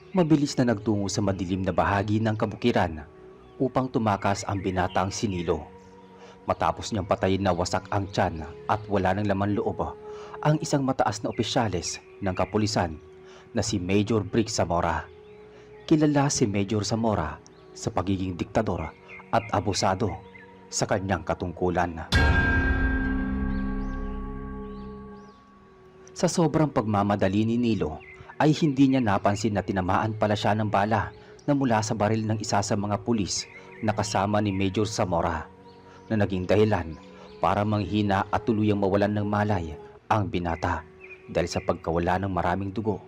Mabilis na nagtungo sa madilim na bahagi ng kabukiran upang tumakas ang binatang si Nilo. Matapos niyang patayin na wasak ang tiyan at wala ng laman loob ang isang mataas na opisyales ng kapulisan na si Major Brick Zamora. Kilala si Major Zamora sa pagiging diktador at abusado sa kanyang katungkulan. Sa sobrang pagmamadali ni Nilo ay hindi niya napansin na tinamaan pala siya ng bala na mula sa baril ng isa sa mga pulis na kasama ni Major Zamora, na naging dahilan para manghina at tuluyang mawalan ng malay ang binata dahil sa pagkawala ng maraming dugo.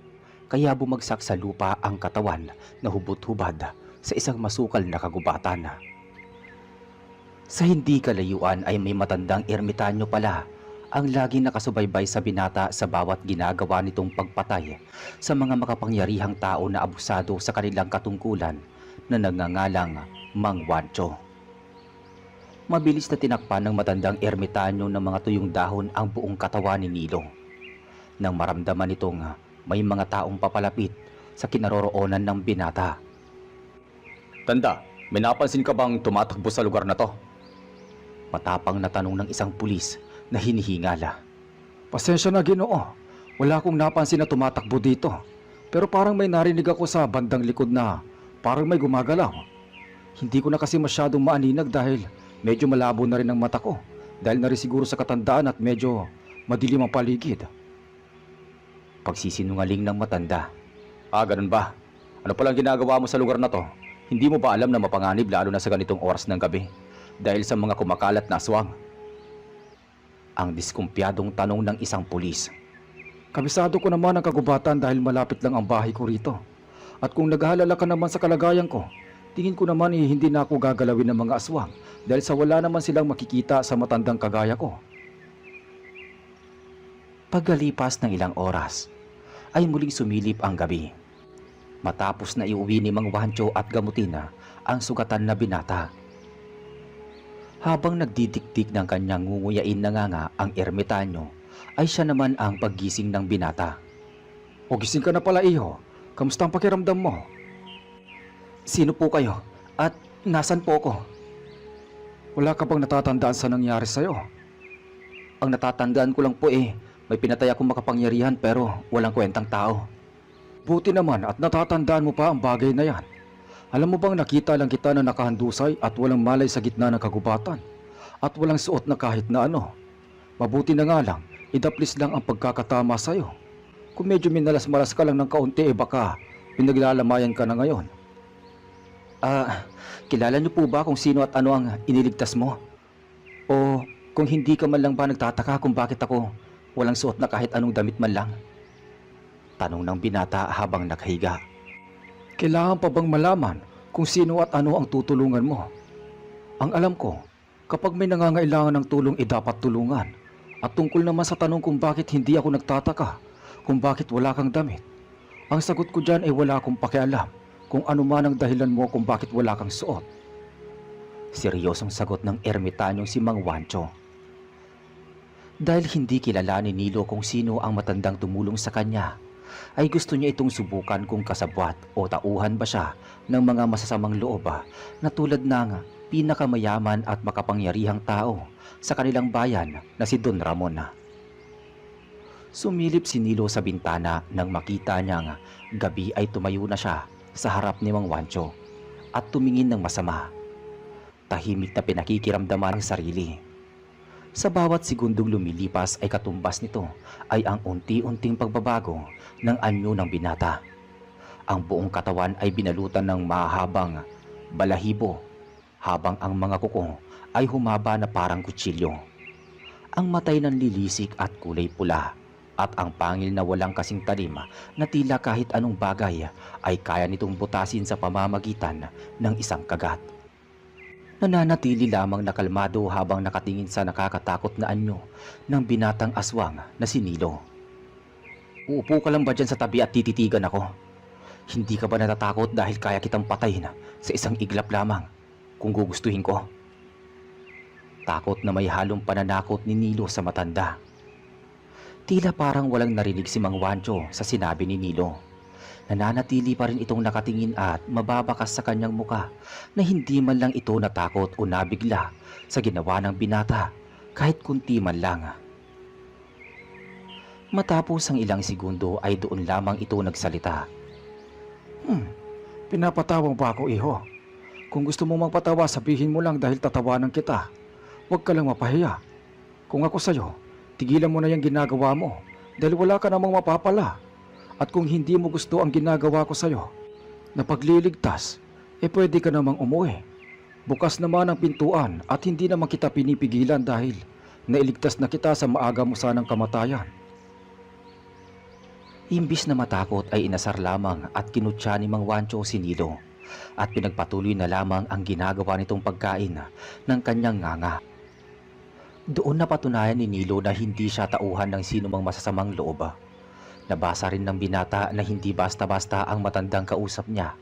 Kaya bumagsak sa lupa ang katawan na hubot-hubad sa isang masukal na kagubatan. Sa hindi kalayuan ay may matandang ermitanyo pala ang laging nakasubaybay sa binata sa bawat ginagawa nitong pagpatay sa mga makapangyarihang tao na abusado sa kanilang katungkulan na nagngangalang Mang Wancho. Mabilis na tinakpan ng matandang ermitanyo ng mga tuyong dahon ang buong katawan ni Nilo. Nang maramdaman nitong may mga taong papalapit sa kinaroroonan ng binata. "Tanda, may napansin ka bang tumatakbo sa lugar na to?" Matapang na tanong ng isang pulis na hinihingala. Pasensya na, Ginoo. Wala akong napansin na tumatakbo dito. Pero parang may narinig ako sa bandang likod na parang may gumagalaw. Hindi ko na kasi masyadong maaninag dahil medyo malabo na rin ang mata ko. Dahil na rin siguro sa katandaan at medyo madilim ang paligid. Pagsisinungaling ng matanda. Ganun ba? Ano palang ginagawa mo sa lugar na to? Hindi mo ba alam na mapanganib lalo na sa ganitong oras ng gabi dahil sa mga kumakalat na aswang? Ang diskumpiyadong tanong ng isang pulis. Kabisado ko naman ang kagubatan dahil malapit lang ang bahay ko rito. At kung naghahalala ka naman sa kalagayan ko, tingin ko naman hindi na ako gagalawin ng mga aswang dahil sa wala naman silang makikita sa matandang kagaya ko. Pagkalipas ng ilang oras, ay muling sumilip ang gabi. Matapos na iuwi ni Mang Wancho at gamutin ang sugatan na binata. Habang nagdidikdik ng kanyang ngunguyain na nga ang ermitanyo, ay siya naman ang paggising ng binata. O gising ka na pala, iho. Kamusta ang pakiramdam mo? Sino po kayo? At nasan po ako? Wala ka bang natatandaan sa nangyari sa'yo? Ang natatandaan ko lang po may pinatay akong makapangyarihan pero walang kwentang tao. Buti naman at natatandaan mo pa ang bagay na yan. Alam mo bang nakita lang kita na nakahandusay at walang malay sa gitna ng kagubatan at walang suot na kahit na ano. Mabuti na nga lang, idaplis lang ang pagkakatama sa'yo. Kung medyo minalas-malas ka lang ng kaunti baka pinaglalamayan ka na ngayon. Kilala niyo po ba kung sino at ano ang iniligtas mo? O kung hindi ka man lang ba nagtataka kung bakit ako walang suot na kahit anong damit man lang? Tanong ng binata habang nakahiga. Kailangan pa bang malaman kung sino at ano ang tutulungan mo? Ang alam ko, kapag may nangangailangan ng tulong dapat tulungan. At tungkol naman sa tanong kung bakit hindi ako nagtataka, kung bakit wala kang damit, ang sagot ko dyan wala akong pakialam kung ano man ang dahilan mo kung bakit wala kang suot. Seryosong sagot ng ermitanyong si Mang Wancho. Dahil hindi kilala ni Nilo kung sino ang matandang tumulong sa kanya, ay gusto niya itong subukan kung kasabwat o tauhan ba siya ng mga masasamang loob na tulad ng pinakamayaman at makapangyarihang tao sa kanilang bayan na si Don Ramon. Sumilip si Nilo sa bintana nang makita niyang gabi ay tumayo na siya sa harap ni Mang Wancho at tumingin ng masama. Tahimik na pinakikiramdaman ang sarili. Sa bawat segundong lumilipas ay katumbas nito ay ang unti-unting pagbabago ng anyo ng binata. Ang buong katawan ay binalutan ng mahabang balahibo habang ang mga kuko ay humaba na parang kutsilyo. Ang matay nanlilisik at kulay pula at ang pangil na walang kasing talim na tila kahit anong bagay ay kaya nitong butasin sa pamamagitan ng isang kagat. Nananatili lamang na kalmado habang nakatingin sa nakakatakot na anyo ng binatang aswang na si Nilo. Uupo ka lang ba dyan sa tabi at tititigan ako? Hindi ka ba natatakot dahil kaya kitang patayin sa isang iglap lamang kung gugustuhin ko? Takot na may halong pananakot ni Nilo sa matanda. Tila parang walang narinig si Mang Wancho sa sinabi ni Nilo. Nananatili pa rin itong nakatingin at mababakas sa kanyang muka na hindi man lang ito natakot o nabigla sa ginawa ng binata kahit kunti man lang. Matapos ang ilang segundo ay doon lamang ito nagsalita. Pinapatawang ba ako, iho? Kung gusto mong magpatawa, sabihin mo lang dahil tatawanan kita. Huwag ka lang mapahiya. Kung ako sa'yo, tigilan mo na yung ginagawa mo dahil wala ka namang mapapala. At kung hindi mo gusto ang ginagawa ko sa'yo, na pagliligtas, pwede ka namang umuwi. Bukas naman ang pintuan at hindi naman kita pinipigilan dahil nailigtas na kita sa maaga mo sanang kamatayan. Imbis na matakot ay inasar lamang at kinutya ni Mang Wancho si Nilo at pinagpatuloy na lamang ang ginagawa nitong pagkain ng kanyang nganga. Doon napatunayan ni Nilo na hindi siya tauhan ng sinumang masasamang loob. Nabasa rin ng binata na hindi basta-basta ang matandang kausap niya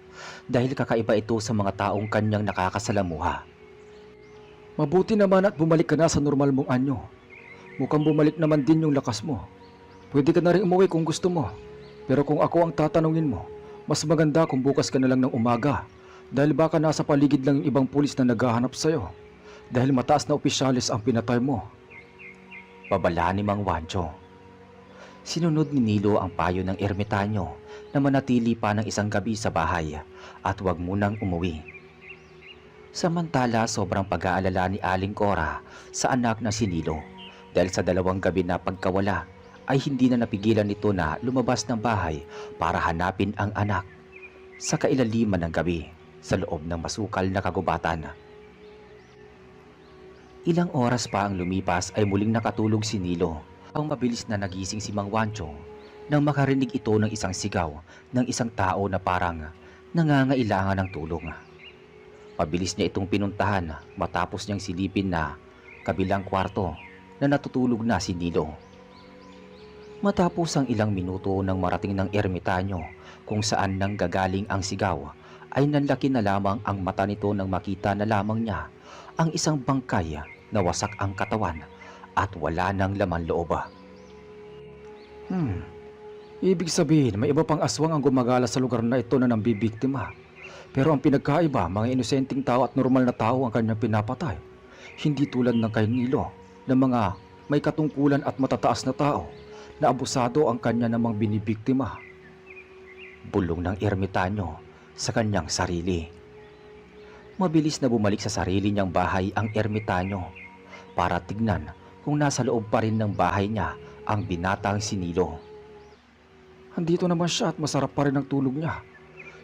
dahil kakaiba ito sa mga taong kanyang nakakasalamuha. Mabuti naman at bumalik ka na sa normal mong anyo. Mukhang bumalik naman din yung lakas mo. Pwede ka na rin umuwi kung gusto mo. Pero kung ako ang tatanungin mo, mas maganda kung bukas ka na lang ng umaga dahil baka nasa paligid lang yung ibang pulis na naghahanap sa'yo dahil mataas na opisyalis ang pinatay mo. Babala ni Mang Wancho. Sinunod ni Nilo ang payo ng ermitanyo na manatili pa ng isang gabi sa bahay at huwag munang umuwi. Samantala sobrang pag-aalala ni Aling Cora sa anak na si Nilo dahil sa 2 gabi na pagkawala ay hindi na napigilan nito na lumabas ng bahay para hanapin ang anak sa kailaliman ng gabi sa loob ng masukal na kagubatan. Ilang oras pa ang lumipas ay muling nakatulog si Nilo. Ang mabilis na nagising si Mang Wancho nang makarinig ito ng isang sigaw ng isang tao na parang nangangailangan ng tulong. Mabilis niya itong pinuntahan matapos niyang silipin na kabilang kwarto na natutulog na si Nilo. Matapos ang ilang minuto nang marating ng ermitanyo kung saan nang gagaling ang sigaw, ay nanlaki na lamang ang mata nito nang makita na lamang niya ang isang bangkay na wasak ang katawan at wala ng laman loob. Ibig sabihin may iba pang aswang ang gumagala sa lugar na ito na nambibiktima. Pero ang pinagkaiba, mga inosenteng tao at normal na tao ang kanyang pinapatay. Hindi tulad ng kay Nilo na mga may katungkulan at matataas na tao na abusado ang kanya namang binibiktima. Bulong ng ermitanyo sa kanyang sarili. Mabilis na bumalik sa sarili niyang bahay ang ermitanyo para tignan kung nasa loob pa rin ng bahay niya ang binatang si Nilo. Andito naman siya at masarap pa rin ang tulog niya.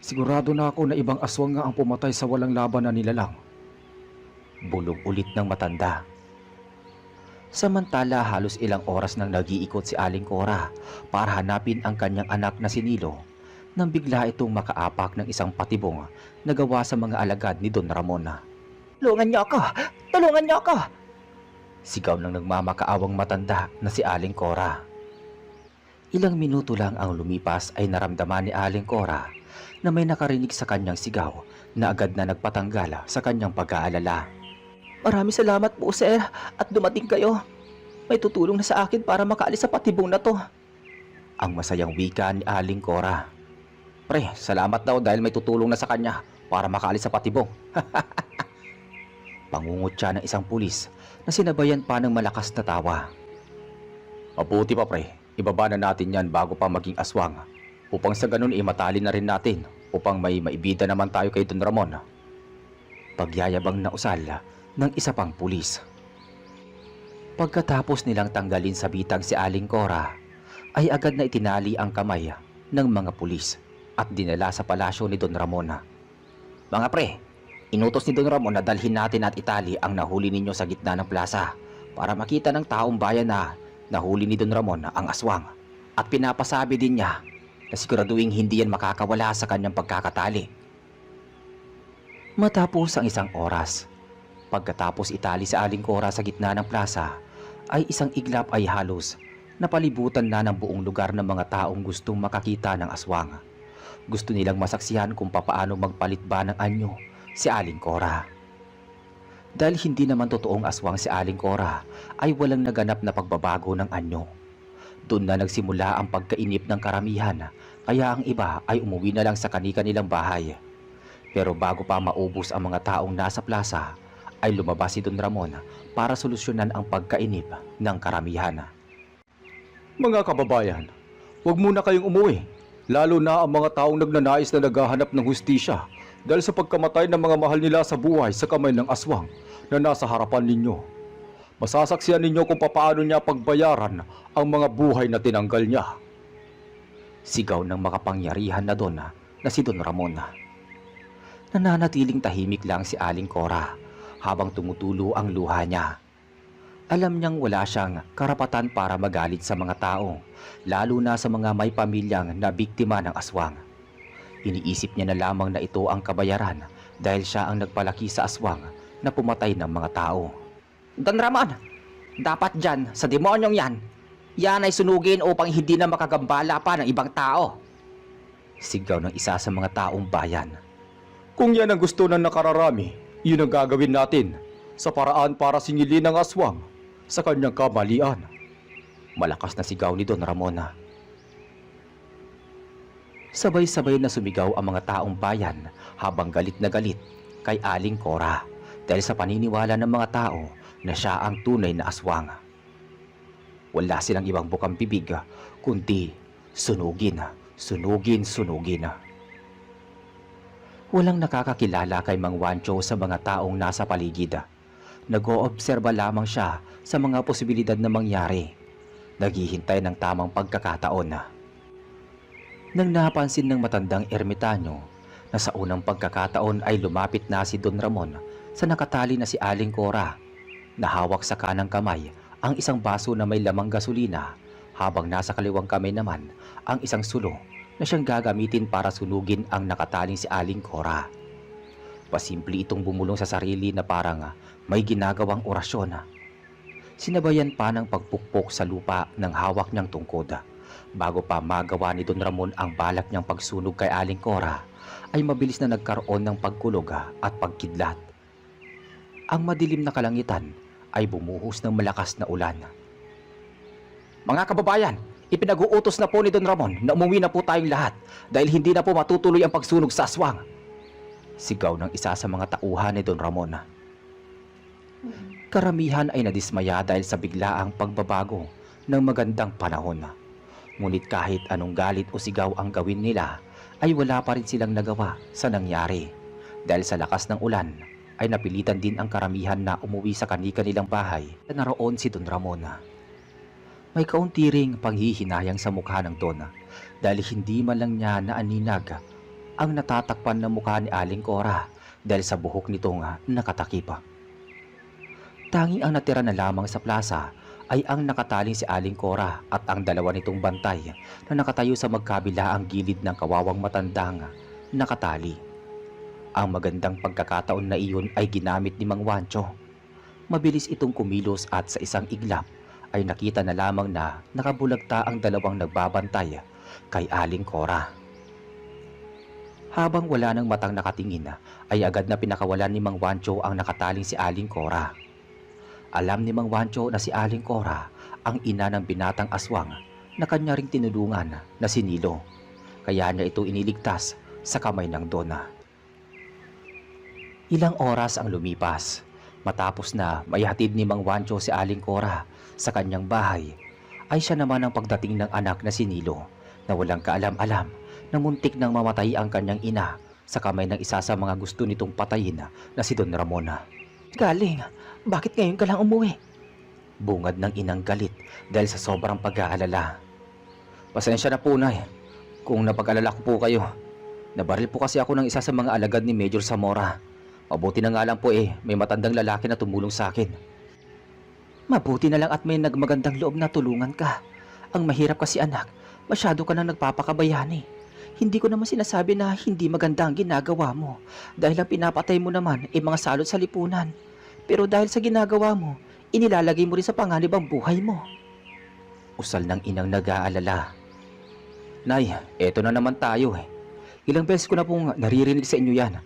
Sigurado na ako na ibang aswang nga ang pumatay sa walang laban na nilalang. Bulong ulit ng matanda. Samantala halos ilang oras nang nag-iikot si Aling Cora para hanapin ang kanyang anak na si Nilo nang bigla itong makaapak ng isang patibong na gawa sa mga alagad ni Don Ramon. "Tulungan niyo ako! Tulungan niyo ako!" Sigaw ng nagmamakaawang matanda na si Aling Cora. Ilang minuto lang ang lumipas ay naramdaman ni Aling Cora na may nakarinig sa kanyang sigaw na agad na nagpatanggal sa kanyang pag-aalala. "Maraming salamat po, sir, at dumating kayo. May tutulong na sa akin para makaalis sa patibong na to." Ang masayang wika ni Aling Cora. "Pre, salamat daw dahil may tutulong na sa kanya para makaalis sa patibong." Pangungot siya ng isang pulis na sinabayan pa ng malakas na tawa. "Mabuti pa, pre, ibaba na natin yan bago pa maging aswang upang sa ganun matali na rin natin upang may maibida naman tayo kay Don Ramon." Pagyayabang na usal ng isa pang pulis. Pagkatapos nilang tanggalin sa bitag si Aling Cora, ay agad na itinali ang kamay ng mga pulis at dinala sa palasyo ni Don Ramon. "Mga pre, inutos ni Don Ramon na dalhin natin at itali ang nahuli ninyo sa gitna ng plaza para makita ng taong bayan na nahuli ni Don Ramon ang aswang at pinapasabi din niya na siguraduhin hindi yan makakawala sa kanyang pagkakatali." Matapos ang isang oras, pagkatapos itali sa Aling Cora sa gitna ng plaza, ay isang iglap ay halos napalibutan na ng buong lugar ng mga taong gustong makakita ng aswang. Gusto nilang masaksihan kung papaano magpalit ba ng anyo si Aling Cora. Dahil hindi naman totoong aswang si Aling Cora, ay walang naganap na pagbabago ng anyo. Doon na nagsimula ang pagkainip ng karamihan Kaya ang iba ay umuwi na lang sa kani-kanilang bahay. Pero bago pa maubos ang mga taong nasa plaza, ay lumabas si Don Ramon para solusyonan ang pagkainip ng karamihan. Mga kababayan, huwag muna kayong umuwi. Lalo na ang mga taong nagnanais na naghahanap ng hustisya dahil sa pagkamatay ng mga mahal nila sa buhay sa kamay ng aswang na nasa harapan ninyo. Masasaksiyan ninyo kung papaano niya pagbayaran ang mga buhay na tinanggal niya. Sigaw ng makapangyarihan na Don na si Don Ramon. Nananatiling tahimik lang si Aling Cora habang tumutulo ang luha niya. Alam niyang wala siyang karapatan para magalit sa mga tao, lalo na sa mga may pamilyang na biktima ng aswang. Iniisip niya na lamang na ito ang kabayaran dahil siya ang nagpalaki sa aswang na pumatay ng mga tao. Don Ramon, dapat dyan sa demonyong yan ay sunugin upang hindi na makagambala pa ng ibang tao. Sigaw ng isa sa mga taong bayan. Kung yan ang gusto ng nakararami, yun ang gagawin natin sa paraan para singilin ng aswang sa kanyang kamalian. Malakas na sigaw ni Don Ramon. Sabay-sabay na sumigaw ang mga taong bayan habang galit na galit kay Aling Cora dahil sa paniniwala ng mga tao na siya ang tunay na aswang. Wala silang ibang bukang bibig kundi sunugin, sunugin, sunugin. Walang nakakakilala kay Mang Wancho sa mga taong nasa paligid. Nag-oobserba lamang siya sa mga posibilidad na mangyari. Naghihintay ng tamang pagkakataon. Nang napansin ng matandang ermitanyo na sa unang pagkakataon ay lumapit na si Don Ramon sa nakatali na si Aling Cora, nahawak sa kanang kamay ang isang baso na may lamang gasolina habang nasa kaliwang kamay naman ang isang sulo na siyang gagamitin para sunugin ang nakataling si Aling Cora. Pasimple itong bumulong sa sarili na parang may ginagawang orasyon. Sinabayan pa ng pagpukpok sa lupa ng hawak niyang tungkod. Bago pa magawa ni Don Ramon ang balak niyang pagsunog kay Aling Cora, ay mabilis na nagkaroon ng pagkulog at pagkidlat. Ang madilim na kalangitan ay bumuhos ng malakas na ulan. Mga kababayan, ipinag-uutos na po ni Don Ramon na umuwi na po tayong lahat dahil hindi na po matutuloy ang pagsunog sa aswang. Sigaw ng isa sa mga tauhan ni Don Ramon. Karamihan ay nadismaya dahil sa biglaang pagbabago ng magandang panahon. Ngunit kahit anong galit o sigaw ang gawin nila, ay wala pa rin silang nagawa sa nangyari. Dahil sa lakas ng ulan, ay napilitan din ang karamihan na umuwi sa kani-kanilang bahay na naroon si Don Ramon. May kaunti ring panghihinayang sa mukha ng Don dahil hindi man lang niya naaninag ang natatakpan na mukha ni Aling Cora dahil sa buhok nitong nakatakip. Tanging ang natira na lamang sa plaza ay ang nakataling si Aling Cora at ang dalawa nitong bantay na nakatayo sa magkabilaang gilid ng kawawang matandang nakatali. Ang magandang pagkakataon na iyon ay ginamit ni Mang Wancho. Mabilis itong kumilos at sa isang iglap ay nakita na lamang na nakabulagta ang dalawang nagbabantay kay Aling Cora. Habang wala ng matang nakatingin ay agad na pinakawalan ni Mang Wancho ang nakataling si Aling Cora. Alam ni Mang Wancho na si Aling Cora ang ina ng binatang aswang na kanya ring tinulungan na si Nilo. Kaya niya ito iniligtas sa kamay ng Dona. Ilang oras ang lumipas. Matapos na maihatid ni Mang Wancho si Aling Cora sa kanyang bahay, ay siya naman ang pagdating ng anak na si Nilo na walang kaalam-alam na muntik nang mamatay ang kanyang ina sa kamay ng isa sa mga gusto nitong patayin na si Don Ramon. Galing, bakit ngayon ka lang umuwi? Bungad ng inang galit dahil sa sobrang pag-aalala. Pasensya na po, Nay, kung napag-alala ko po kayo. Nabaril po kasi ako ng isa sa mga alagad ni Major Zamora. Mabuti na nga lang po may matandang lalaki na tumulong sa akin. Mabuti na lang at may nagmagandang loob na tulungan ka. Ang mahirap kasi anak, masyado ka nang nagpapakabayani. Hindi ko naman sinasabi na hindi maganda ang ginagawa mo dahil ang pinapatay mo naman ay mga salot sa lipunan. Pero dahil sa ginagawa mo, inilalagay mo rin sa panganib ang buhay mo. Usal ng inang nag-aalala. Nay, eto na naman tayo . Ilang beses ko na pong naririnig sa inyo yan.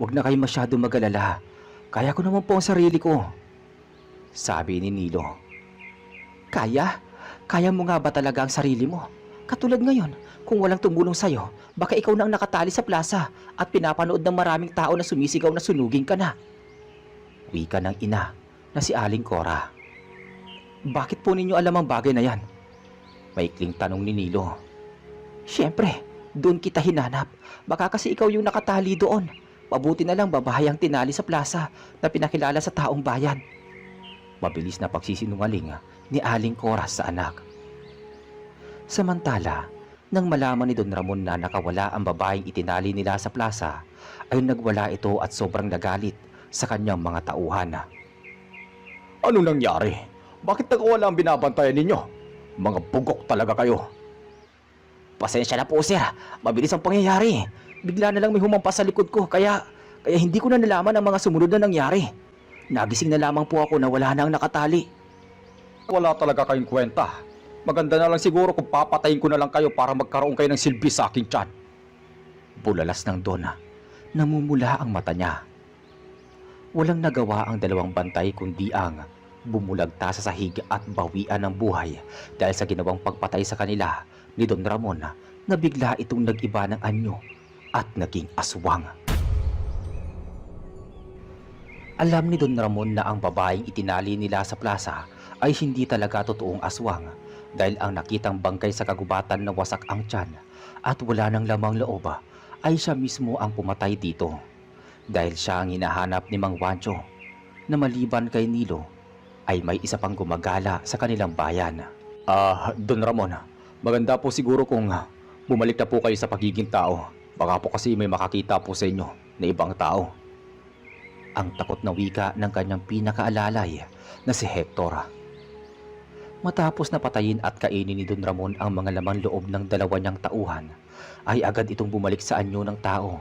Huwag na kayo masyado mag-alala. Kaya ko naman po ang sarili ko. Sabi ni Nilo. Kaya? Kaya mo nga ba talaga ang sarili mo? Katulad ngayon, Kung walang tumulong sa'yo, baka ikaw na ang nakatali sa plaza at pinapanood ng maraming tao na sumisigaw na sunugin ka na. Wika ng ina na si Aling Cora. Bakit po ninyo alam ang bagay na yan? Maikling tanong ni Nilo. Siyempre, doon kita hinanap. Baka kasi ikaw yung nakatali doon. Mabuti na lang babae ang tinali sa plaza na pinakilala sa taong bayan. Mabilis na pagsisinungaling ni Aling Cora sa anak. Samantala, nang malaman ni Don Ramon na nakawala ang babaeng itinali nila sa plaza, ay nagwala ito at sobrang nagalit sa kanyang mga tauhan. Anong nangyari? Bakit nakawala ang binabantayan ninyo? Mga bugok talaga kayo. Pasensya na po sir, mabilis ang pangyayari. Bigla na lang may humampas sa likod ko kaya hindi ko na nalaman ang mga sumunod na nangyari. Nagising na lamang po ako na wala na ang nakatali. Wala talaga kayong kwenta. Maganda na lang siguro kung papatayin ko na lang kayo para magkaroon kayo ng silbi sa aking tiyan. Bulalas ng Dona. Namumula ang mata niya. Walang nagawa ang dalawang bantay kundi ang bumulagta sa sahig at bawian ng buhay dahil sa ginawang pagpatay sa kanila ni Don Ramon na bigla itong nag-iba ng anyo at naging aswang. Alam ni Don Ramon na ang babaeng itinali nila sa plaza ay hindi talaga totoong aswang dahil ang nakitang bangkay sa kagubatan na wasak ang tiyan at wala ng lamang loob ay siya mismo ang pumatay dito dahil siya ang hinahanap ni Mang Wancho na maliban kay Nilo ay may isa pang gumagala sa kanilang bayan. Don Ramon, maganda po siguro kung bumalik na po kayo sa pagiging tao. Baka po kasi may makakita po sa inyo na ibang tao. Ang takot na wika ng kanyang pinakaalalay na si Hector. Matapos na patayin at kainin ni Don Ramon ang mga lamang loob ng dalawa niyang tauhan, ay agad itong bumalik sa anyo ng tao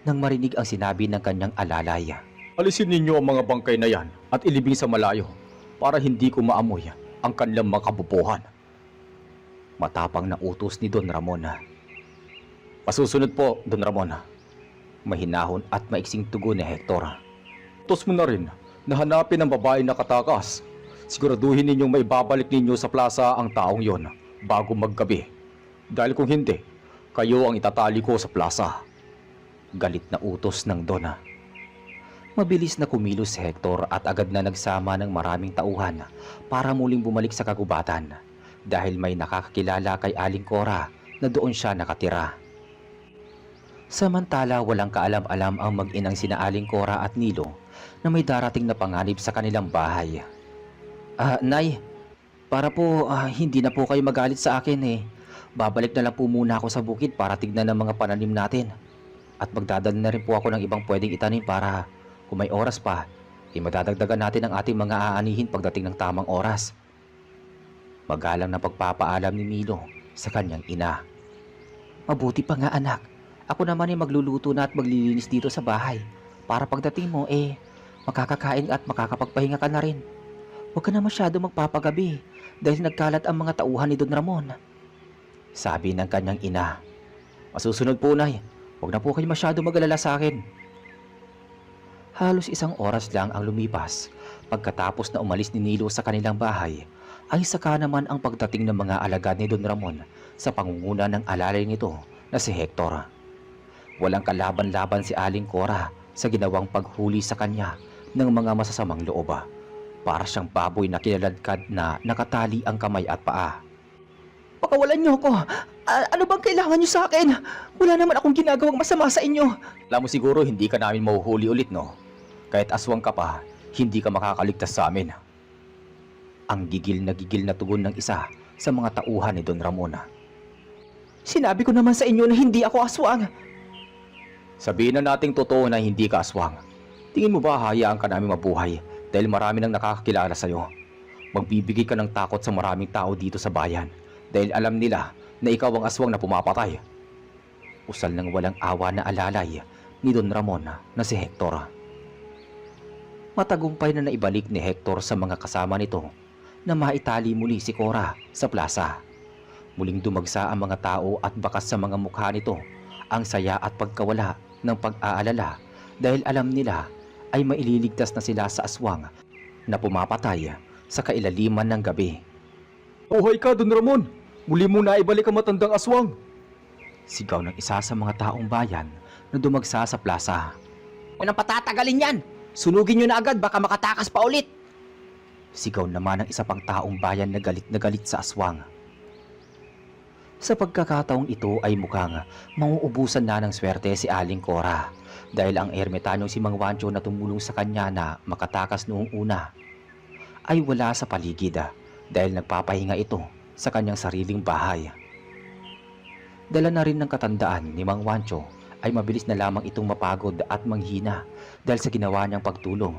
nang marinig ang sinabi ng kanyang alalay. Alisin ninyo ang mga bangkay na yan at ilibing sa malayo para hindi ko maamoy ang kanilang mga kabubuhan. Matapang na utos ni Don Ramon. Masusunod po, Don Ramon. Mahinahon at maiksing tugon ni Hector. Utos mo na rin na hanapin ang babae na katakas. Siguraduhin ninyong may babalik ninyo sa plaza ang taong yon bago maggabi. Dahil kung hindi, kayo ang itatali ko sa plaza. Galit na utos ng Dona. Mabilis na kumilos si Hector at agad na nagsama ng maraming tauhan para muling bumalik sa kagubatan dahil may nakakakilala kay Aling Cora na doon siya nakatira. Samantala walang kaalam-alam ang mag-inang sina Aling Cora at Nilo na may darating na panganib sa kanilang bahay. Nay, para po hindi na po kayo magalit sa akin eh. Babalik na lang po muna ako sa bukid para tignan ang mga pananim natin. At magdadala na rin po ako ng ibang pwedeng itanim para kung may oras pa, madadagdagan natin ang ating mga aanihin pagdating ng tamang oras. Magalang na pagpapaalam ni Nilo sa kanyang ina. Mabuti pa nga anak, ako naman ay magluluto na at maglilinis dito sa bahay para pagdating mo makakakain at makakapagpahinga ka na rin. Huwag ka na masyado magpapagabi dahil nagkalat ang mga tauhan ni Don Ramon. Sabi ng kanyang ina. Masusunod po, Nay. Huwag na po kayo masyado mag-alala sa akin. Halos isang oras lang ang lumipas. Pagkatapos na umalis ni Nilo sa kanilang bahay, ay saka naman ang pagdating ng mga alagad ni Don Ramon sa pangunguna ng alalay nito na si Hector. Walang kalaban-laban si Aling Cora sa ginawang paghuli sa kanya ng mga masasamang loob. Para siyang baboy na kinaladkad na nakatali ang kamay at paa. Pakawalan niyo ako! Ano bang kailangan niyo sa akin? Wala naman akong ginagawang masama sa inyo. Alam mo siguro hindi ka namin mahuhuli ulit, no? Kahit aswang ka pa, hindi ka makakaligtas sa amin. Ang gigil na tugon ng isa sa mga tauhan ni Don Ramon. Sinabi ko naman sa inyo na hindi ako aswang. Sabihin na nating totoo na hindi ka aswang. Tingin mo ba hayaan ka namin mabuhay dahil marami nang nakakakilala sa'yo? Magbibigay ka ng takot sa maraming tao dito sa bayan dahil alam nila na ikaw ang aswang na pumapatay. Usal ng walang awa na alalay ni Don Ramon na si Hector. Matagumpay na naibalik ni Hector sa mga kasama nito na maitali muli si Cora sa plaza. Muling dumagsa ang mga tao at bakas sa mga mukha nito ang saya at pagkawala ng pag-aalala dahil alam nila ay maililigtas na sila sa aswang na pumapatay sa kailaliman ng gabi. Buhay ka, Don Ramon! Muli mo na ibalik ang matandang aswang! Sigaw ng isa sa mga taong bayan na dumagsa sa plaza. Walang patatagalin yan! Sunugin nyo na agad, baka makatakas pa ulit! Sigaw naman ng isa pang taong bayan na galit sa aswang. Sa pagkakataong ito ay mukhang mauubusan na ng swerte si Aling Cora dahil ang ermitanyong si Mang Wancho na tumulong sa kanya na makatakas noong una ay wala sa paligid dahil nagpapahinga ito sa kanyang sariling bahay. Dala na rin ng katandaan ni Mang Wancho ay mabilis na lamang itong mapagod at manghina dahil sa ginawa niyang pagtulong.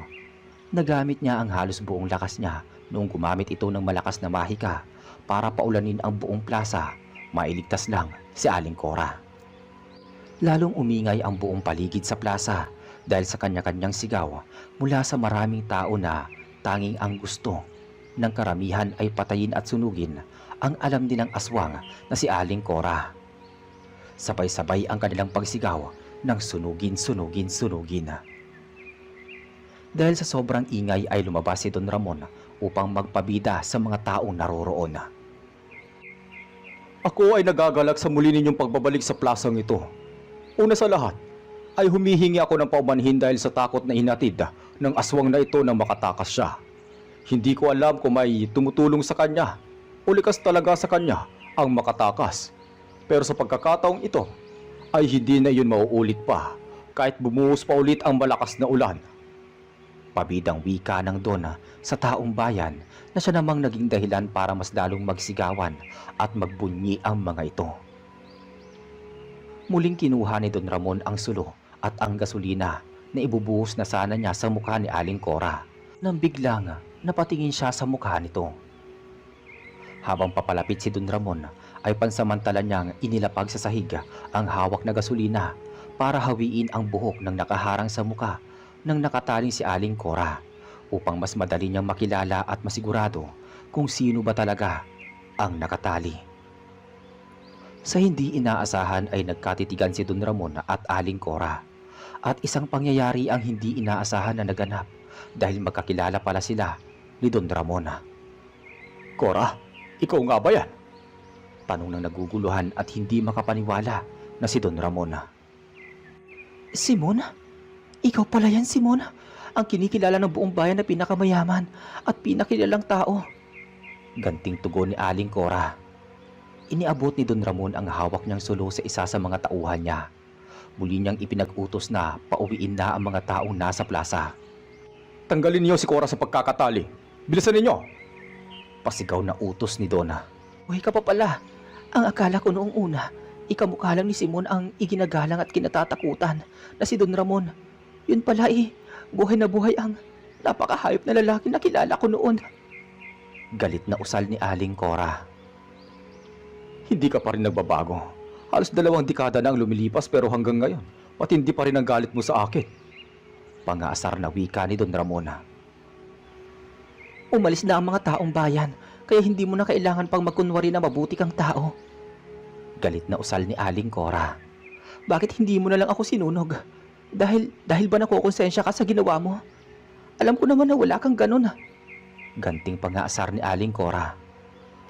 Nagamit niya ang halos buong lakas niya noong gumamit ito ng malakas na mahika para paulanin ang buong plaza, mailigtas lang si Aling Cora. Lalong umingay ang buong paligid sa plaza dahil sa kanya-kanyang sigaw mula sa maraming tao na tanging ang gusto ng karamihan ay patayin at sunugin ang alam nilang aswang na si Aling Cora. Sabay-sabay ang kanilang pagsigaw ng sunugin. Dahil sa sobrang ingay ay lumabas si Don Ramon upang magpabida sa mga taong naroroon. Ako ay nagagalak sa muli ninyong pagbabalik sa plasang ito. Una sa lahat, ay humihingi ako ng paumanhin dahil sa takot na hinatid ng aswang na ito nang makatakas siya. Hindi ko alam kung may tumutulong sa kanya o likas talaga sa kanya ang makatakas. Pero sa pagkakataong ito, ay hindi na yun mauulit pa kahit bumuhos pa ulit ang malakas na ulan. Pabidang wika ng Don sa taong bayan na siya namang naging dahilan para mas lalong magsigawan at magbunyi ang mga ito. Muling kinuha ni Don Ramon ang sulo at ang gasolina na ibubuhos na sana niya sa mukha ni Aling Cora nang biglang napatingin siya sa mukha nito. Habang papalapit si Don Ramon ay pansamantala niyang inilapag sa sahig ang hawak na gasolina para hawiin ang buhok ng nakaharang sa mukha ng nakataling si Aling Cora upang mas madali niyang makilala at masigurado kung sino ba talaga ang nakatali. Sa hindi inaasahan ay nagkatitigan si Don Ramon at Aling Cora at isang pangyayari ang hindi inaasahan na naganap dahil magkakilala pala sila ni Don Ramon. Cora, ikaw nga ba yan? Tanong ng naguguluhan at hindi makapaniwala na si Don Ramon. Simon? Ikaw pala yan, Simon? Ang kinikilala ng buong bayan na pinakamayaman at pinakilalang tao. Ganting tugon ni Aling Cora. Iniabot ni Don Ramon ang hawak niyang sulo sa isa sa mga tauhan niya. Muli niyang ipinag-utos na pauwiin na ang mga taong nasa plaza. Tanggalin niyo si Cora sa pagkakatali. Bilisan ninyo! Pasigaw na utos ni Donna. Buhay ka pa pala. Ang akala ko noong una, ikamukha lang ni Simon ang iginagalang at kinatatakutan na si Don Ramon. Yun pala buhay na buhay ang napakahayop na lalaki na kilala ko noon. Galit na usal ni Aling Cora. Hindi ka pa rin nagbabago. Halos 2 dekada na ang lumilipas pero hanggang ngayon, matindi pa rin ang galit mo sa akin. Pangaasar na wika ni Don Ramon. Umalis na ang mga taong bayan, kaya hindi mo na kailangan pang magkunwari na mabuti kang tao. Galit na usal ni Aling Cora. Bakit hindi mo na lang ako sinunog? Dahil ba nakukonsensya ka sa ginawa mo? Alam ko naman na wala kang ganun. Ganting pangaasar ni Aling Cora.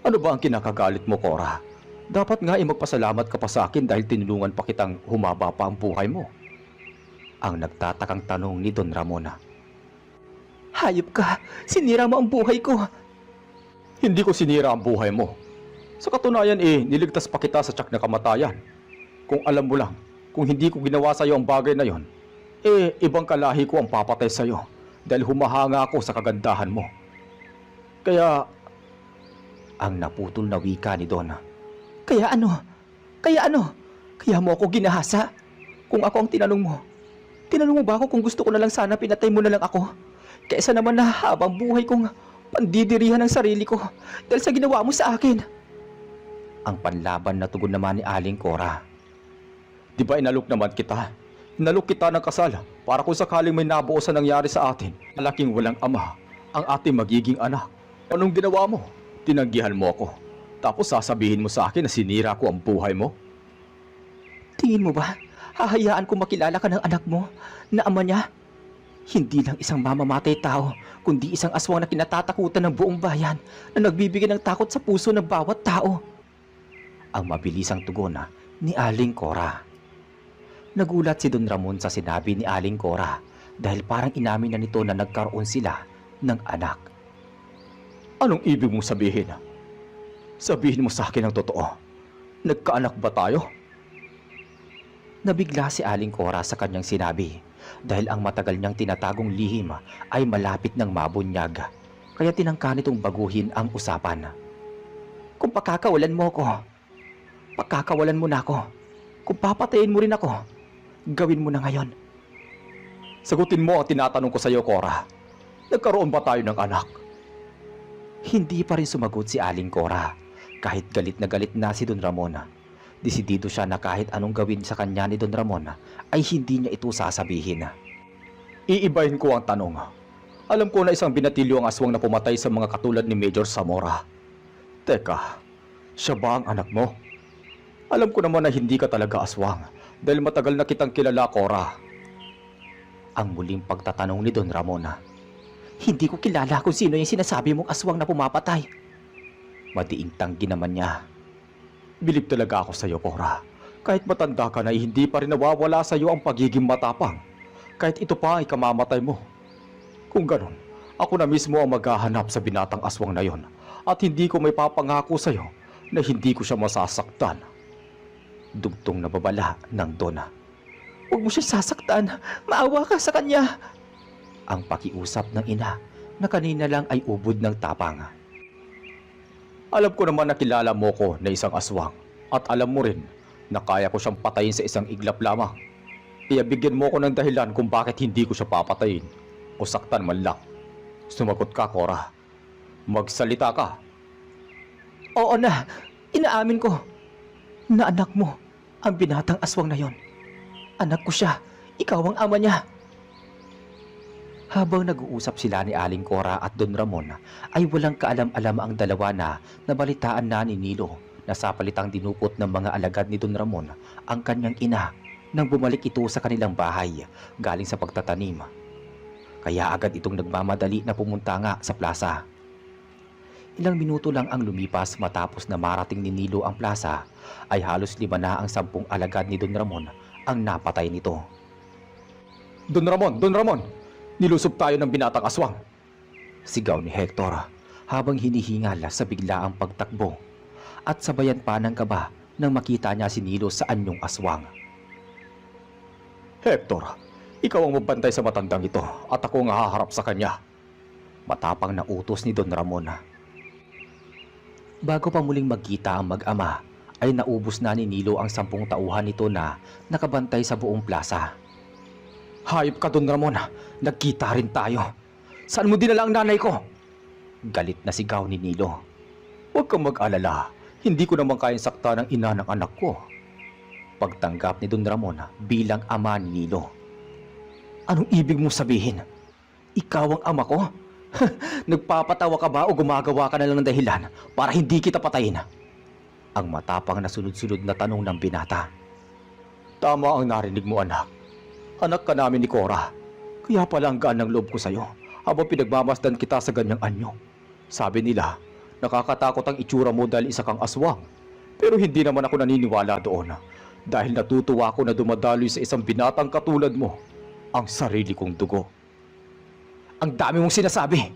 Ano ba ang kinakagalit mo, Cora? Dapat nga magpasalamat ka pa sa akin dahil tinulungan pa kitang humaba pa ang buhay mo. Ang nagtatakang tanong ni Don Ramon. Hayop ka! Sinira mo ang buhay ko! Hindi ko sinira ang buhay mo. Sa katunayan niligtas pa kita sa tiyak na kamatayan. Kung alam mo lang, kung hindi ko ginawa sa iyo ang bagay na yon, ibang kalahi ko ang papatay sa iyo dahil humahanga ako sa kagandahan mo. Kaya, ang naputol na wika ni Don. Kaya ano? Kaya mo ako ginahasa? Kung ako ang tinanong mo ba ako kung gusto ko na lang sana pinatay mo na lang ako? Kaysa naman na habang buhay kong pandidirihan ng sarili ko dahil sa ginawa mo sa akin. Ang panlaban na tugon naman ni Aling Cora. Di ba inalok naman kita? Inalok kita ng kasal para kung sakaling may nabuo sa nangyari sa atin, malaking walang ama, ang ating magiging anak. Anong ginawa mo? Tinanggihan mo ako. Tapos sasabihin mo sa akin na sinira ko ang buhay mo? Tingin mo ba, hahayaan ko makilala ka ng anak mo na ama niya? Hindi lang isang mamamatay tao, kundi isang aswang na kinatatakutan ng buong bayan na nagbibigay ng takot sa puso ng bawat tao. Ang mabilisang tugon ni Aling Cora. Nagulat si Don Ramon sa sinabi ni Aling Cora dahil parang inamin na nito na nagkaroon sila ng anak. Anong ibig mong sabihin? Sabihin mo sa akin ang totoo. Nagkaanak ba tayo? Nabigla si Aling Cora sa kanyang sinabi dahil ang matagal niyang tinatagong lihim ay malapit ng mabunyag. Kaya tinangka nitong baguhin ang usapan. Kung pakakawalan mo ako, pakakawalan mo na ako. Kung papatayin mo rin ako, gawin mo na ngayon. Sagutin mo ang tinatanong ko sa iyo, Cora. Nagkaroon ba tayo ng anak? Hindi pa rin sumagot si Aling Cora. Kahit galit na si Don Ramon. Desidido siya na kahit anong gawin sa kanya ni Don Ramon ay hindi niya ito sasabihin. Iibahin ko ang tanong. Alam ko na isang binatilyo ang aswang na pumatay sa mga katulad ni Major Zamora. Teka, siya ba ang anak mo? Alam ko naman na hindi ka talaga aswang dahil matagal na kitang kilala, Cora. Ang muling pagtatanong ni Don Ramon. Hindi ko kilala kung sino yung sinasabi mong aswang na pumapatay. Madiing tanggi naman niya. Bilib talaga ako sa iyo, Cora. Kahit matanda ka na, hindi pa rin nawawala sa iyo ang pagiging matapang. Kahit ito pa ay kamamatay mo. Kung ganun, ako na mismo ang maghahanap sa binatang aswang na yon at hindi ko may papangako sa iyo na hindi ko siya masasaktan. Dugtong na babala ng Dona. Huwag mo siya sasaktan. Maawa ka sa kanya. Ang pakiusap ng ina na kanina lang ay ubod ng tapang. Alam ko naman na kilala mo ko na isang aswang at alam mo rin na kaya ko siyang patayin sa isang iglap lamang. Kaya bigyan mo ko ng dahilan kung bakit hindi ko siya papatayin o saktan man lang. Sumagot ka, Cora. Magsalita ka. Oo na, inaamin ko na anak mo ang binatang aswang na yon. Anak ko siya, ikaw ang ama niya. Habang nag-uusap sila ni Aling Cora at Don Ramon, ay walang kaalam-alam ang dalawa na nabalitaan na ni Nilo na sa palitang dinukot ng mga alagad ni Don Ramon ang kanyang ina nang bumalik ito sa kanilang bahay galing sa pagtatanim. Kaya agad itong nagmamadali na pumunta nga sa plaza. Ilang minuto lang ang lumipas matapos na marating ni Nilo ang plaza ay halos 5 na ang 10 alagad ni Don Ramon ang napatay nito. Don Ramon! Don Ramon! Nilusob tayo ng binatang aswang. Sigaw ni Hector habang hinihingal sa biglaang pagtakbo at sabayan pa ng kaba nang makita niya si Nilo sa anyong aswang. Hector, ikaw ang magbantay sa matandang ito at ako ang haharap sa kanya. Matapang na utos ni Don Ramon. Bago pa muling magkita ang mag-ama, ay naubos na ni Nilo ang 10 tauhan nito na nakabantay sa buong plaza. Hayop ka, Don Ramon. Nagkita rin tayo. Saan mo dinala ang nanay ko? Galit na sigaw ni Nilo. Huwag kang mag-alala. Hindi ko naman kayang sakta ng ina ng anak ko. Pagtanggap ni Don Ramon bilang ama ni Nilo. Anong ibig mong sabihin? Ikaw ang ama ko? Nagpapatawa ka ba o gumagawa ka na lang ng dahilan para hindi kita patayin? Ang matapang na sunod-sunod na tanong ng binata. Tama ang narinig mo, anak. Anak ka namin ni Cora. Kaya pala ang gaan ng loob ko sa'yo habang pinagmamasdan kita sa ganyang anyo. Sabi nila, nakakatakot ang itsura mo dahil isa kang aswang. Pero hindi naman ako naniniwala doon dahil natutuwa ako na dumadaloy sa isang binatang katulad mo ang sarili kong dugo. Ang dami mong sinasabi.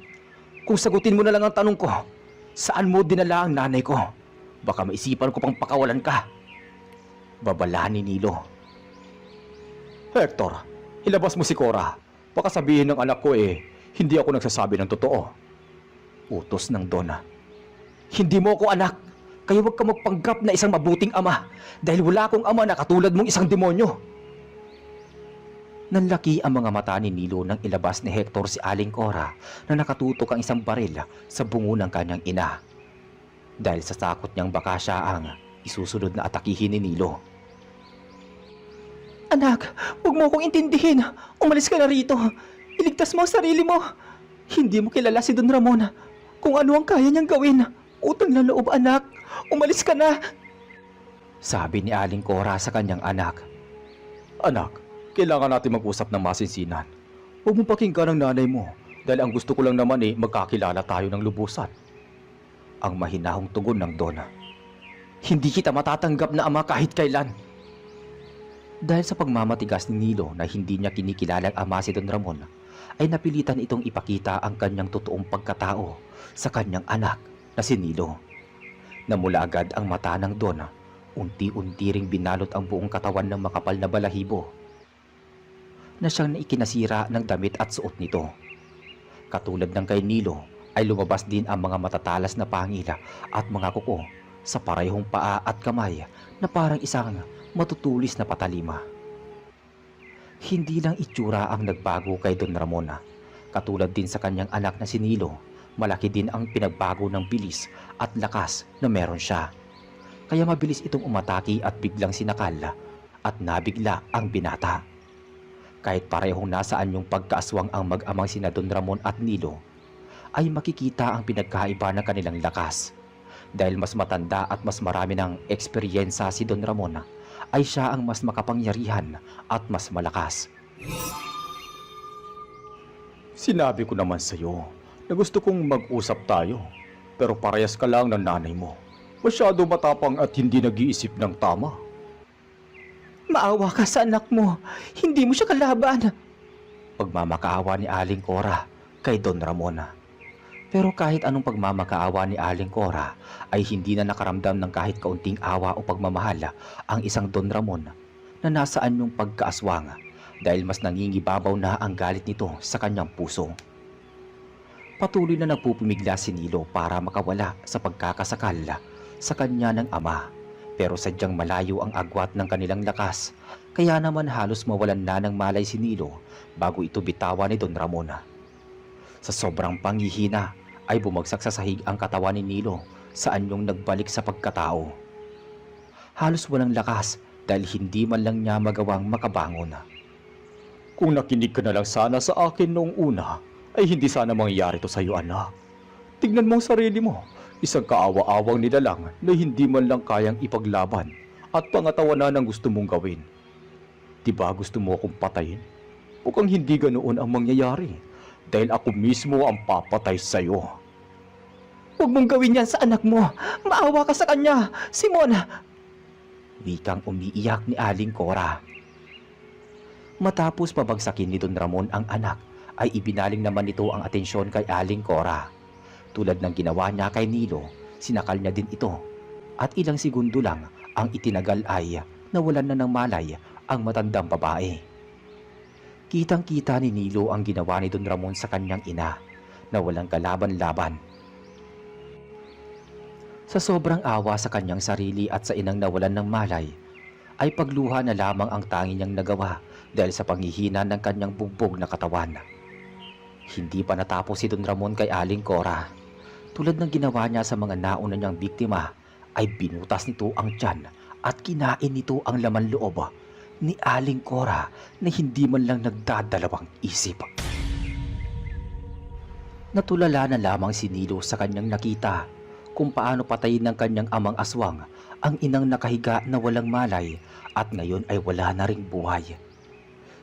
Kung sagutin mo na lang ang tanong ko, saan mo dinala ang nanay ko? Baka maisipan ko pang pakawalan ka. Babala ni Nilo. Hector, ilabas mo si Cora. Baka sabihin ng anak ko hindi ako nagsasabi ng totoo. Utos ng Dona. Hindi mo ako anak. Kaya huwag ka magpanggap na isang mabuting ama dahil wala akong ama na katulad mong isang demonyo. Nanlaki ang mga mata ni Nilo nang ilabas ni Hector si Aling Cora na nakatutok ang isang baril sa bungo ng kanyang ina. Dahil sa takot niyang baka siya ang isusunod na atakihin ni Nilo. Anak, huwag mo akong intindihin. Umalis ka na rito. Iligtas mo ang sarili mo. Hindi mo kilala si Don Ramon. Kung ano ang kaya niyang gawin. Utang na loob, anak. Umalis ka na. Sabi ni Aling Cora sa kanyang anak. Anak, kailangan natin mag-usap ng masinsinan. Huwag mong pakinggan ang nanay mo dahil ang gusto ko lang naman magkakilala tayo ng lubusan. Ang mahinahong tugon ng Dona. Hindi kita matatanggap na ama kahit kailan. Dahil sa pagmamatigas ni Nilo na hindi niya kinikilalang ama si Don Ramon, ay napilitan itong ipakita ang kanyang totoong pagkatao sa kanyang anak na si Nilo. Namula agad ang mata ng Don, unti-unti ring binalot ang buong katawan ng makapal na balahibo na siyang naikinasira ng damit at suot nito. Katulad ng kay Nilo ay lumabas din ang mga matatalas na pangila at mga kuko sa parehong paa at kamay na parang isang matutulis na patalima. Hindi lang itsura ang nagbago kay Don Ramon. Katulad din sa kanyang anak na si Nilo, malaki din ang pinagbago ng bilis at lakas na meron siya. Kaya mabilis itong umatake at biglang sinakal at nabigla ang binata. Kahit parehong nasaan yung pagkaaswang ang mag-amang sina Don Ramon at Nilo, ay makikita ang pinagkaiba ng kanilang lakas. Dahil mas matanda at mas marami ng eksperyensya si Don Ramon, ay siya ang mas makapangyarihan at mas malakas. Sinabi ko naman sa'yo na gusto kong mag-usap tayo, pero parehas ka lang ng nanay mo. Masyado matapang at hindi nag-iisip ng tama. Maawa ka sa anak mo. Hindi mo siya kalaban. Pagmamakaawa ni Aling Cora kay Don Ramon. Pero kahit anong pagmamakaawa ni Aling Cora ay hindi na nakaramdam ng kahit kaunting awa o pagmamahal ang isang Don Ramon na nasaan yung pagkaaswang dahil mas nangingibabaw na ang galit nito sa kanyang puso. Patuloy na nagpupumigla si Nilo para makawala sa pagkakasakal sa kanya ng ama, pero sadyang malayo ang agwat ng kanilang lakas, kaya naman halos mawalan na ng malay si Nilo bago ito bitawan ni Don Ramon. Sa sobrang panghihina ay bumagsak sa sahig ang katawan ni Nilo saan yung nagbalik sa pagkatao. Halos walang lakas dahil hindi man lang niya magawang makabangon. Kung nakinig ka na lang sana sa akin noong una, ay hindi sana mangyayari to sa'yo, anak. Tignan mo ang sarili mo. Isang kaawa-awang nilalang na hindi man lang kayang ipaglaban at pangatawanan ang gusto mong gawin. Diba gusto mo akong patayin? Mukhang hindi ganoon ang mangyayari dahil ako mismo ang papatay sa'yo. Huwag mong gawin yan sa anak mo. Maawa ka sa kanya, Simon. Wikang umiiyak ni Aling Cora. Matapos pabagsakin ni Don Ramon ang anak, ay ibinaling naman nito ang atensyon kay Aling Cora. Tulad ng ginawa niya kay Nilo, sinakal niya din ito. At ilang segundo lang ang itinagal ay nawalan na ng malay ang matandang babae. Kitang-kita ni Nilo ang ginawa ni Don Ramon sa kanyang ina na walang kalaban-laban. Sa sobrang awa sa kanyang sarili at sa inang nawalan ng malay, ay pagluha na lamang ang tangi niyang nagawa dahil sa panghihina ng kanyang bugbog na katawan. Hindi pa natapos si Don Ramon kay Aling Cora. Tulad ng ginawa niya sa mga nauna niyang biktima, ay binutas nito ang tiyan at kinain nito ang laman loob ni Aling Cora na hindi man lang nagdadalawang isip. Natulala na lamang si Nilo sa kanyang nakita kung paano patayin ng kanyang amang aswang ang inang nakahiga na walang malay at ngayon ay wala na ring buhay.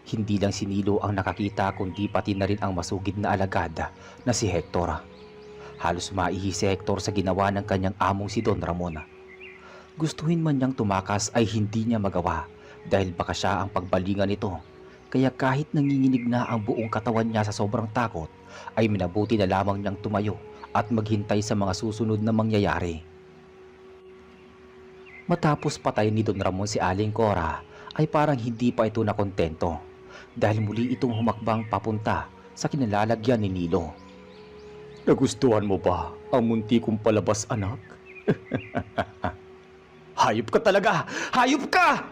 Hindi lang si Nilo ang nakakita kundi pati na rin ang masugid na alagad na si Hector. Halos maihi si Hector sa ginawa ng kanyang among si Don Ramon. Gustuhin man niyang tumakas ay hindi niya magawa dahil baka siya ang pagbalingan nito. Kaya kahit nanginginig na ang buong katawan niya sa sobrang takot, ay minabuti na lamang niyang tumayo at maghintay sa mga susunod na mangyayari. Matapos patay ni Don Ramon si Aling Cora, ay parang hindi pa ito nakontento dahil muli itong humakbang papunta sa kinalalagyan ni Nilo. Nagustuhan mo ba ang munti kong palabas, anak? Hayop ka talaga! Hayop ka!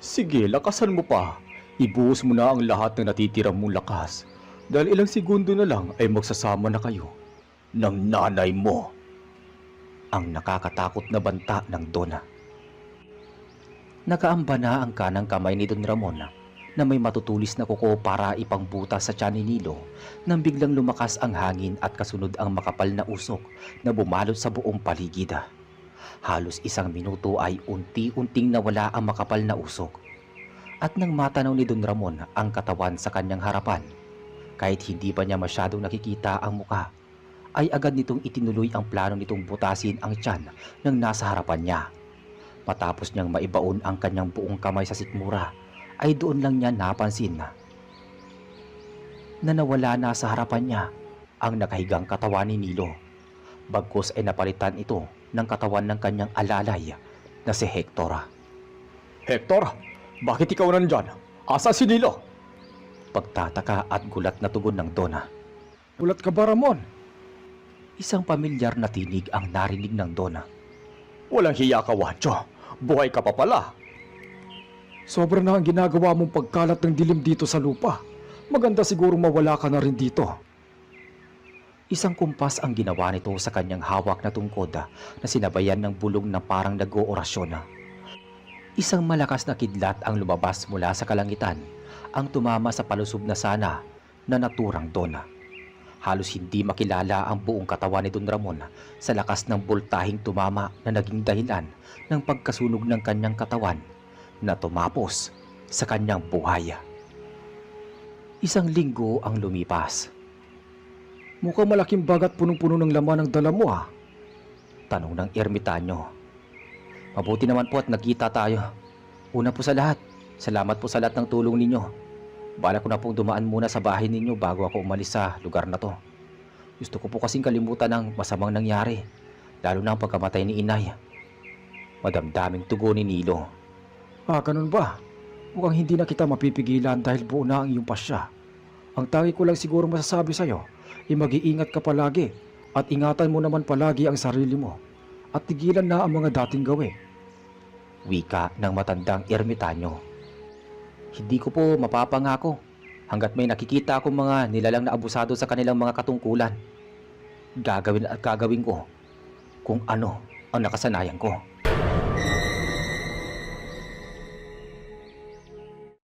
Sige, lakasan mo pa. Ibuhos mo na ang lahat ng natitira mong lakas. Dahil ilang segundo na lang ay magsasama na kayo ng nanay mo. Ang nakakatakot na banta ng Dona. Nakaamba na ang kanang kamay ni Don Ramon na may matutulis na kuko para ipangbutas sa tiyan ni Nilo nang biglang lumakas ang hangin at kasunod ang makapal na usok na bumalot sa buong paligid. Halos isang minuto ay unti-unting nawala ang makapal na usok. At nang matanaw ni Don Ramon ang katawan sa kanyang harapan, kahit hindi pa niya masyadong nakikita ang muka, ay agad nitong itinuloy ang plano nitong butasin ang tiyan ng nasa harapan niya. Matapos niyang maibaon ang kanyang buong kamay sa sikmura, ay doon lang niya napansin na nawala na sa harapan niya ang nakahigang katawan ni Nilo. Bagkus ay napalitan ito ng katawan ng kanyang alalay na si Hector. Hector, bakit ikaw nandyan? Asa si Nilo? Pagtataka at gulat na tugon ng Donna. Ulat ka ba, Ramon? Isang pamilyar na tinig ang narinig ng Donna. Walang hiya ka, Wancho. Buhay ka pa pala. Sobra na ang ginagawa mong pagkalat ng dilim dito sa lupa. Maganda siguro mawala ka na rin dito. Isang kumpas ang ginawa nito sa kanyang hawak na tungkod na sinabayan ng bulong na parang nag-oorasyon. Isang malakas na kidlat ang lumabas mula sa kalangitan, ang tumama sa palusog na sana na naturang Donna. Halos hindi makilala ang buong katawan ni Don Ramon sa lakas ng boltahing tumama na naging dahilan ng pagkasunog ng kanyang katawan na tumapos sa kanyang buhay. Isang linggo ang lumipas. Mukhang malaking bagat punong-puno ng laman ang dala mo, ah. Tanong ng ermitanyo. Mabuti naman po at nagkita tayo. Una po sa lahat, salamat po sa lahat ng tulong ninyo. Bala ko na pong dumaan muna sa bahay ninyo bago ako umalis sa lugar na to. Gusto ko po kasing kalimutan ang masamang nangyari, lalo na ang pagkamatay ni inay. Madamdaming tugon ni Nilo. Ah, ganun ba? Mukhang hindi na kita mapipigilan dahil buo na ang iyong pasya. Ang tangi ko lang siguro masasabi sa'yo, ay mag-iingat ka palagi at ingatan mo naman palagi ang sarili mo at tigilan na ang mga dating gawin. Wika ng matandang ermitanyo. Hindi ko po mapapangako hanggat may nakikita akong mga nilalang na abusado sa kanilang mga katungkulan. Gagawin at gagawin ko kung ano ang nakasanayan ko.